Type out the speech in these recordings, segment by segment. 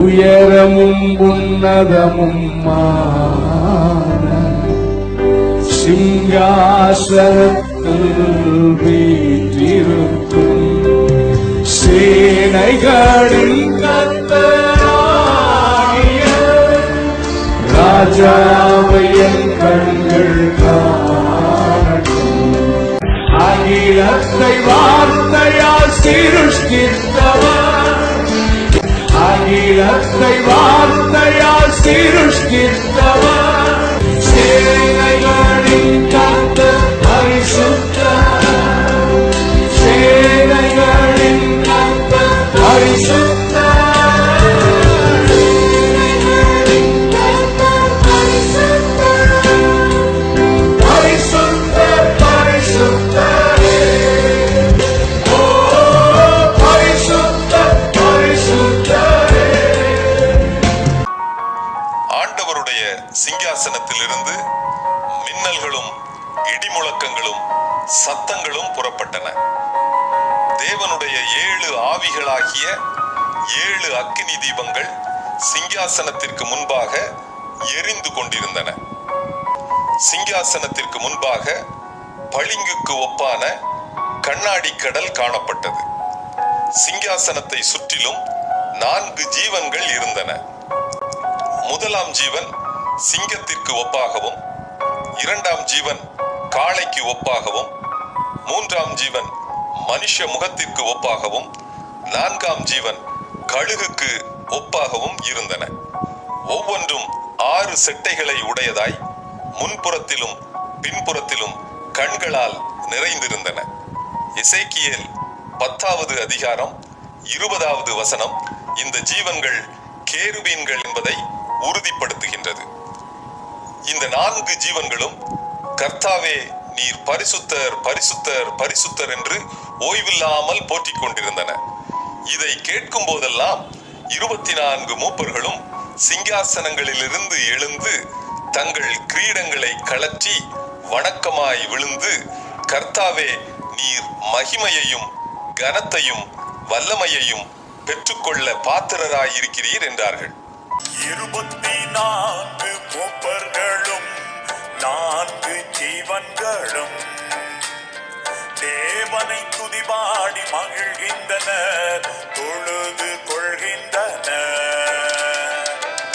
உயரமும் உன்னதமும் சிங்காசனத்தில் வீற்றிருக்கும் சேனைகளின் கர்த்தராகிய ராஜாவை என் கண்கள் காணட்டும். அகிலத்தை வார்த்தையால் சிருஷ்டித்தவர், அகிலத்தை வார்த்தையால் சிருஷ்டித்தவர், சேனைகளின் கர்த்தர் பரிசுத்தர், சேனைகளின் கர்த்தர் பரிசுத்தர். சிங்காசனத்திலிருந்து மின்னல்களும் இடிமுழக்கங்களும் சத்தங்களும் புறப்பட்டன. தேவனுடைய 7 ஆவிகளாகிய 7 அக்கினி தீபங்கள் சிங்காசனத்திற்கு முன்பாக எரிந்து கொண்டிருந்தன. சிங்காசனத்திற்கு முன்பாக பளிங்குக்கு ஒப்பான கண்ணாடி கடல் காணப்பட்டது. சிங்காசனத்தை சுற்றிலும் 4 ஜீவன்கள் இருந்தன. முதலாம் ஜீவன் சிங்கத்திற்கு ஒப்பாகவும், 2ஆம் ஜீவன் காளைக்கு ஒப்பாகவும், 3ஆம் ஜீவன் மனுஷ முகத்திற்கு ஒப்பாகவும், 4ஆம் ஜீவன் கழுகுக்கு ஒப்பாகவும் இருந்தன. ஒவ்வொன்றும் 6 செட்டைகளை உடையதாய் முன்புறத்திலும் பின்புறத்திலும் கண்களால் நிறைந்திருந்தன. எசேக்கியேல் 10வது அதிகாரம் 20வது வசனம் இந்த ஜீவன்கள் கேருபீன்கள் என்பதை உறுதிப்படுத்துகின்றது. இந்த 4 ஜீவன்களும் கர்த்தாவே நீர் பரிசுத்தர் பரிசுத்தர் பரிசுத்தர் என்று ஓய்வில்லாமல் போற்றிக் கொண்டிருந்தன. இதை கேட்கும் போதெல்லாம் 24 மூப்பர்களும் சிங்காசனங்களிலிருந்து எழுந்து தங்கள் கிரீடங்களை கழற்றி வணக்கமாய் விழுந்து, கர்த்தாவே நீர் மகிமையையும் கனத்தையும் வல்லமையையும் பெற்றுக்கொள்ள பாத்திரராயிருக்கிறீர் என்றார்கள். 24 மூப்பர்களும் 4 ஜீவன்களும் தேவனை துதிபாடி மகிழ்கின்றனர், தொழுது கொள்கின்றனர்.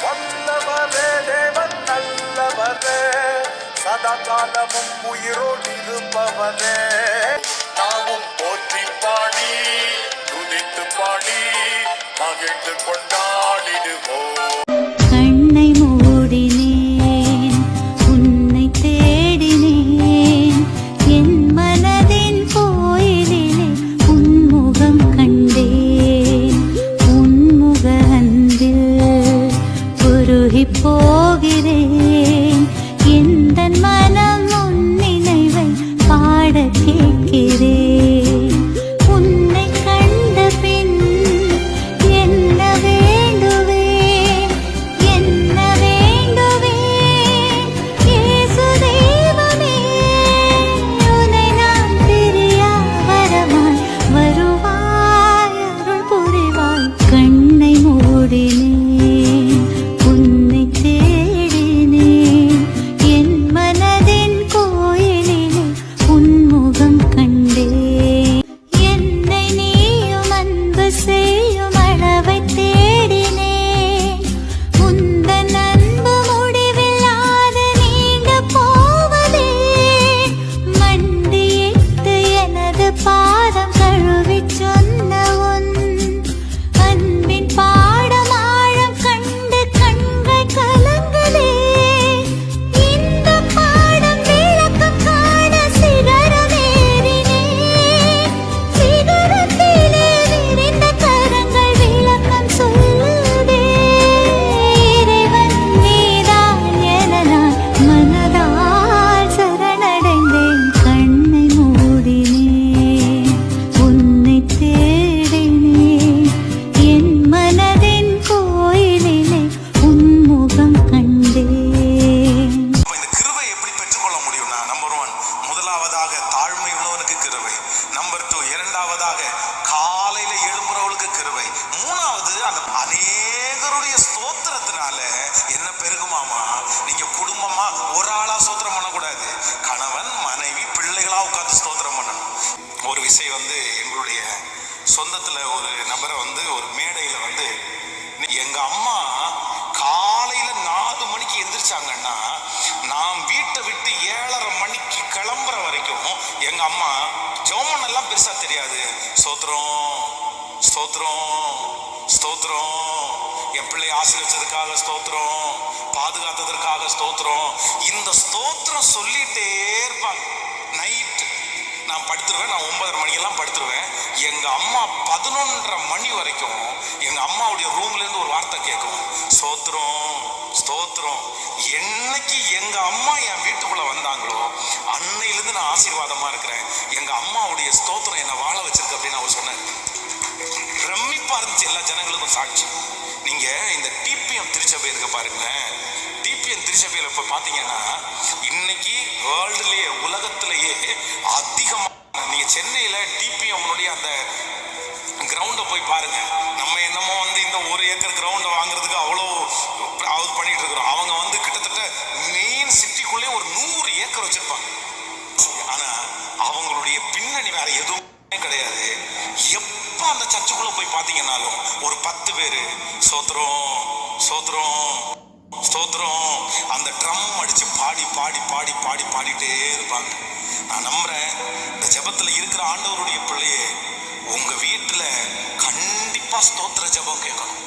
வல்லவரே தேவன் நல்லவரே, சதா காலமும் உயிரோடு இருப்பவரே, நாமும் போற்றி பாடி துதித்து பாடி மகிழ்ந்து கொண்டாடிடுவோம். கண்ணை மூடினேன், உன்னை தேடினேன், என் மனதின் கோயிலிலே உன்முகம் கண்டேன். உன்முக அன்பில் உருகி போகிறேன், எந்தன் மனம் உன் நினைவை பாட கேட்கிறேன். உன்னை கண்ட பின் என்ன வேண்டுவே உங்களுடைய ஸ்தோத்திரத்தினால என்ன பெருகுமாமா? நீங்க குடும்பமா ஒரு ஆளா ஸ்தோத்திரம் பண்ணக்கூடாது. கணவன் மனைவி பிள்ளைகளா உட்கார்ந்து ஸ்தோத்திரம் பண்ணணும். ஒரு விஷயம் வந்து எங்களுடைய சொந்தத்துல ஒரு நபரை வந்து ஒரு மேடையில வந்து எங்க அம்மா காலையில 4 மணிக்கு எந்திரிச்சாங்கன்னா நான் வீட்டை விட்டு 7:30 மணிக்கு கிளம்புற வரைக்கும் எங்க அம்மா ஜெபம் எல்லாம் பெருசா தெரியாது. ஸ்தோத்திரம் ஸ்தோத்திரம் ஸ்தோத்திரம், என் பிள்ளை ஆசீர்வதிச்சதுக்காக ஸ்தோத்திரம், பாதுகாத்ததற்காக ஸ்தோத்திரம், இந்த ஸ்தோத்திரம் சொல்லிட்டே இருப்பாங்க. நைட் நான் படுத்துருவேன். நான் 9:30 மணிக்கெல்லாம் படுத்துருவேன். எங்க அம்மா 11:30 மணி வரைக்கும் எங்க அம்மாவுடைய ரூம்ல இருந்து ஒரு வார்த்தை கேட்கும், ஸ்தோத்திரம் ஸ்தோத்திரம். என்னைக்கு எங்க அம்மா என் வீட்டுக்குள்ள வந்தாங்களோ அன்னையிலிருந்து நான் ஆசீர்வாதமா இருக்கிறேன். எங்க அம்மாவுடைய ஸ்தோத்திரம் என்னை வாழ வச்சிருக்கு அப்படின்னு அவர் சொன்னார். பிரமிப்பா இருந்துச்சு. எல்லா ஜனங்களுக்கும் சாட்சி. நீங்க இந்த டிபிஎம் திருச்சபை இருக்க பாருங்களேன். டிபிஎம் திருச்சபையில இப்ப பாத்தீங்கன்னா இன்னைக்கு வேர்ல்டுலயே உலகத்திலேயே அதிகமா நீங்க சென்னையில டிபிஎம் அந்த கிரவுண்டை போய் பாருங்க. நம்ம என்னமோ வந்து இந்த 1 ஏக்கர் கிரவுண்டை வாங்குறதுக்கு அவ்வளோ பண்ணிட்டு இருக்கிறோம். அவங்க வந்து கிட்டத்தட்ட மெயின் சிட்டிக்குள்ளே ஒரு 100 ஏக்கர் வச்சிருப்பாங்க. ஆனா அவங்களுடைய பின்னணி வேற எதுவுமே கிடையாது. எப்ப அந்த சர்ச்சுக்குள்ள போய் பாத்தீங்கன்னாலும் ஒரு 10 பேரு ஸ்தோத்திரம் ஸ்தோத்திரம் ஸ்தோத்திரம் அந்த ட்ரம் அடிச்சு பாடி பாடி பாடி பாடி பாடிட்டே இருப்பாங்க. நான் நம்புறேன் இந்த ஜெபத்துல இருக்கிற ஆண்டவருடைய பிள்ளையே உங்க வீட்டுல கண்டிப்பா ஸ்தோத்திர ஜெபம் கேட்கணும்.